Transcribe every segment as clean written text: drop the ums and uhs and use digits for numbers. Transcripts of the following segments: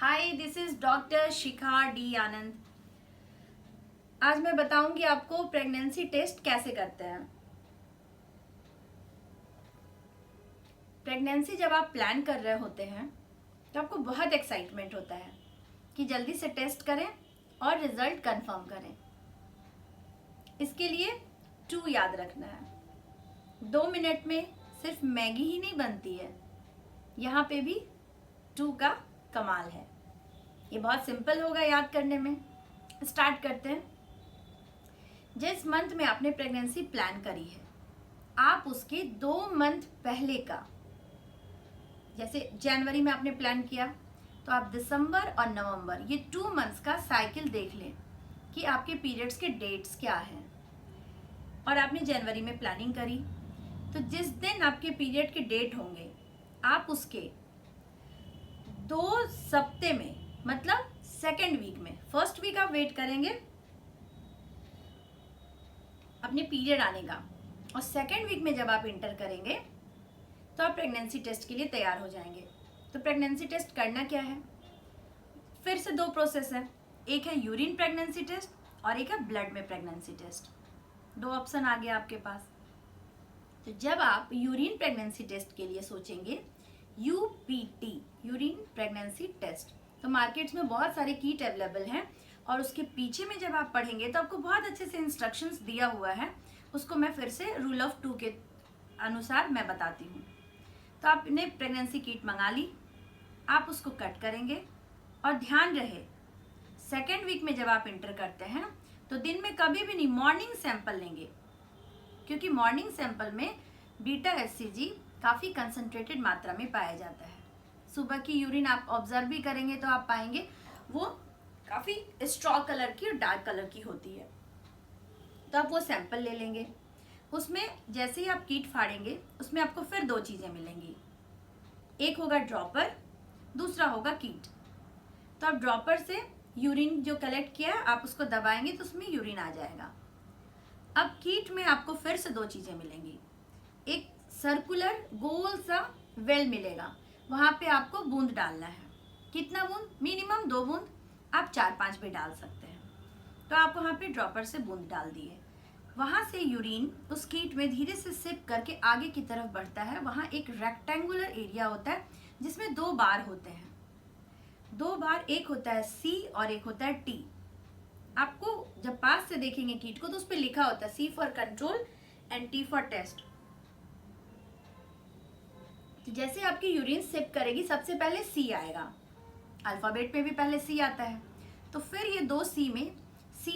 Hi, this is doctor Shikha D Anand. आज मैं बताऊंगी आपको प्रेगनेंसी टेस्ट कैसे करते हैं। प्रेगनेंसी जब आप प्लान कर रहे होते हैं तो आपको बहुत एक्साइटमेंट होता है कि जल्दी से टेस्ट करें और रिजल्ट कंफर्म करें। इसके लिए 2 याद रखना है। 2 मिनट में सिर्फ मैगी ही नहीं बनती है, यहाँ पे भी 2 का कमाल है। ये बहुत सिंपल होगा याद करने में। स्टार्ट करते हैं। जिस मंथ में आपने प्रेगनेंसी प्लान करी है, आप उसके 2 मंथ पहले का, जैसे जनवरी में आपने प्लान किया तो आप दिसंबर और नवंबर, ये 2 मंथ्स का साइकिल देख लें कि आपके पीरियड्स के डेट्स क्या हैं। और आपने जनवरी में प्लानिंग करी तो जिस दिन आपके पीरियड के डेट होंगे, आप उसके 2 सप्ते में, मतलब सेकेंड वीक में, फर्स्ट वीक आप वेट करेंगे अपने पीरियड आने का, और सेकेंड वीक में जब आप इंटर करेंगे तो आप प्रेगनेंसी टेस्ट के लिए तैयार हो जाएंगे। तो प्रेगनेंसी टेस्ट करना क्या है? फिर से 2 प्रोसेस है। एक है यूरिन प्रेगनेंसी टेस्ट और एक है ब्लड में प्रेगनेंसी टेस्ट। 2 ऑप्शन आ गया आपके पास। तो जब आप यूरिन प्रेगनेंसी टेस्ट के लिए सोचेंगे, यूपीटी, यूरिन प्रेगनेंसी टेस्ट, तो मार्केट्स में बहुत सारे किट अवेलेबल हैं और उसके पीछे में जब आप पढ़ेंगे तो आपको बहुत अच्छे से इंस्ट्रक्शंस दिया हुआ है। उसको मैं फिर से रूल ऑफ 2 के अनुसार मैं बताती हूँ। तो आपने प्रेगनेंसी किट मंगा ली, आप उसको कट करेंगे और ध्यान रहे सेकेंड वीक में जब आप इंटर करते हैं तो दिन में कभी भी नहीं मॉर्निंग सैंपल लेंगे, क्योंकि मॉर्निंग सैंपल में बीटा एचसीजी काफ़ी कंसंट्रेटेड मात्रा में पाया जाता है। सुबह की यूरिन आप ऑब्जर्व भी करेंगे तो आप पाएंगे वो काफ़ी स्ट्रॉ कलर की और डार्क कलर की होती है। तो आप वो सैंपल ले लेंगे। उसमें जैसे ही आप कीट फाड़ेंगे उसमें आपको फिर 2 चीज़ें मिलेंगी। एक होगा ड्रॉपर, दूसरा होगा कीट। तो आप ड्रॉपर से यूरिन जो कलेक्ट किया है आप उसको दबाएंगे तो उसमें यूरिन आ जाएगा। अब कीट में आपको फिर से 2 चीज़ें मिलेंगी। एक सर्कुलर गोल सा वेल मिलेगा, वहाँ पे आपको बूंद डालना है। कितना बूंद? मिनिमम 2 बूंद, आप 4-5 भी डाल सकते हैं। तो आप वहाँ पे ड्रॉपर से बूंद डाल दिए। वहाँ से यूरिन उस कीट में धीरे से सिप करके आगे की तरफ बढ़ता है। वहाँ एक रेक्टेंगुलर एरिया होता है जिसमें 2 बार होते हैं। 2 बार, एक होता है C और एक होता है T। आपको जब पास से देखेंगे कीट को तो उस पर लिखा होता है C for control and T for test. तो जैसे आपकी यूरिन सिप करेगी सबसे पहले C आएगा। अल्फाबेट में भी पहले C आता है। तो फिर ये 2 C में C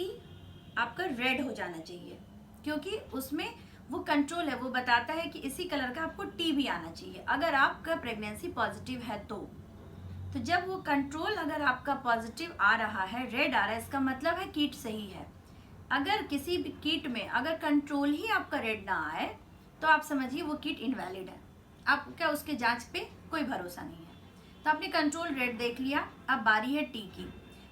आपका रेड हो जाना चाहिए, क्योंकि उसमें वो कंट्रोल है, वो बताता है कि इसी कलर का आपको T भी आना चाहिए अगर आपका प्रेगनेंसी पॉजिटिव है तो जब वो कंट्रोल अगर आपका पॉजिटिव आ रहा है, रेड आ रहा है, इसका मतलब है कीट सही है। अगर किसी भी कीट में अगर कंट्रोल ही आपका रेड ना आए तो आप समझिए वो कीट इनवैलिड है। आपका उसके जांच पे कोई भरोसा नहीं है। तो आपने कंट्रोल रेड देख लिया, अब बारी है टी की।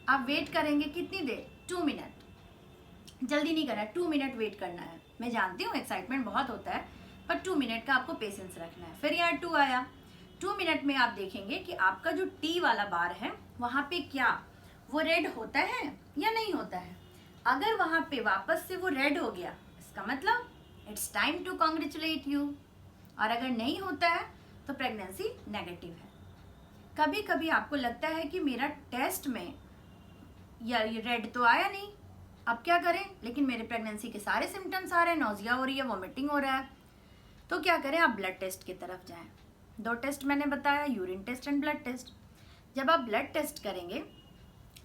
आप वेट करेंगे कितनी देर? 2 मिनट। जल्दी नहीं करना है, 2 मिनट वेट करना है। मैं जानती हूँ एक्साइटमेंट बहुत होता है, पर 2 मिनट का आपको पेशेंस रखना है। फिर यहाँ 2 आया। 2 मिनट में आप देखेंगे कि आपका जो टी वाला बार है वहाँ पे क्या वो रेड होता है या नहीं होता है। अगर वहाँ पे वापस से वो रेड हो गया, इसका मतलब it's time to congratulate you. और अगर नहीं होता है तो प्रेगनेंसी नेगेटिव है। कभी कभी आपको लगता है कि मेरा टेस्ट में या ये रेड तो आया नहीं, अब क्या करें, लेकिन मेरे प्रेगनेंसी के सारे सिम्टम्स आ रहे हैं, नोजिया हो रही है, वोमिटिंग हो रहा है। तो क्या करें? आप ब्लड टेस्ट की तरफ जाएं। 2 टेस्ट मैंने बताया, urine test and blood test. जब आप ब्लड टेस्ट करेंगे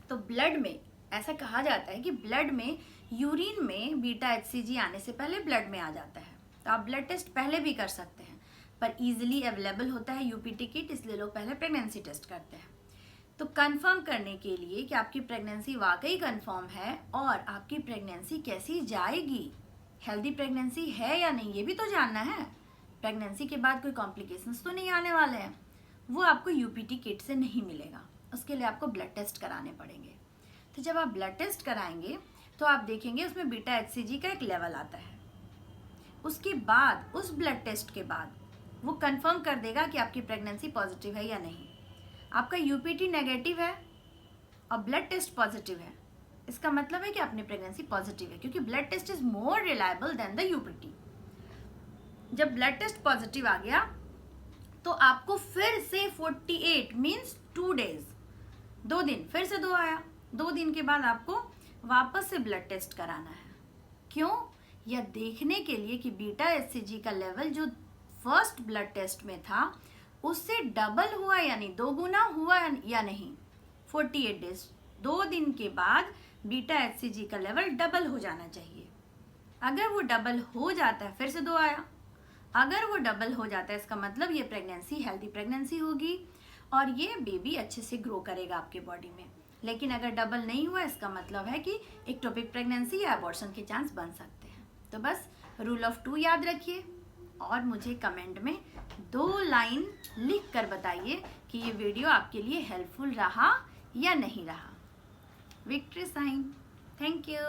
तो ब्लड में ऐसा कहा जाता है कि ब्लड में यूरिन में बीटा एचसीजी आने से पहले ब्लड में आ जाता है। तो आप ब्लड टेस्ट पहले भी कर सकते हैं, पर इजीली अवेलेबल होता है यूपीटी किट, इसलिए लोग पहले प्रेगनेंसी टेस्ट करते हैं। तो कंफर्म करने के लिए कि आपकी प्रेगनेंसी वाकई कंफर्म है और आपकी प्रेगनेंसी कैसी जाएगी, हेल्दी प्रेगनेंसी है या नहीं, ये भी तो जानना है। प्रेगनेंसी के बाद कोई कॉम्प्लिकेशंस तो नहीं आने वाले हैं, वो आपको यूपीटी किट से नहीं मिलेगा। उसके लिए आपको ब्लड टेस्ट कराने पड़ेंगे। तो जब आप ब्लड टेस्ट कराएंगे तो आप देखेंगे उसमें बीटा एचसीजी का एक लेवल आता है। उसके बाद उस ब्लड टेस्ट के बाद वो कंफर्म कर देगा कि आपकी प्रेगनेंसी पॉजिटिव है या नहीं। आपका यूपीटी नेगेटिव है और ब्लड टेस्ट पॉजिटिव है, इसका मतलब है कि आपने प्रेगनेंसी पॉजिटिव है, क्योंकि blood test is more reliable than the UPT. जब ब्लड टेस्ट पॉजिटिव आ गया तो आपको फिर से 48 मीन्स 2 डेज, 2 दिन, फिर से 2 आया, 2 दिन के बाद आपको वापस से ब्लड टेस्ट कराना है। क्यों? यह देखने के लिए कि बीटा HCG का लेवल जो फर्स्ट ब्लड टेस्ट में था उससे डबल हुआ या नहीं, 2 गुना हुआ या नहीं। 48 डेज, 2 दिन के बाद बीटा HCG का लेवल डबल हो जाना चाहिए। अगर वो डबल हो जाता है, फिर से 2 आया, अगर वो डबल हो जाता है इसका मतलब ये प्रेगनेंसी हेल्दी प्रेगनेंसी होगी और ये बेबी अच्छे से ग्रो करेगा आपके बॉडी में। लेकिन अगर डबल नहीं हुआ इसका मतलब है कि एक्टोपिक प्रेगनेंसी या अबॉर्शन के चांस बन सकते हैं। तो बस रूल ऑफ 2 याद रखिए और मुझे कमेंट में 2 लाइन लिख कर बताइए कि ये वीडियो आपके लिए हेल्पफुल रहा या नहीं रहा। Victory sign. Thank you.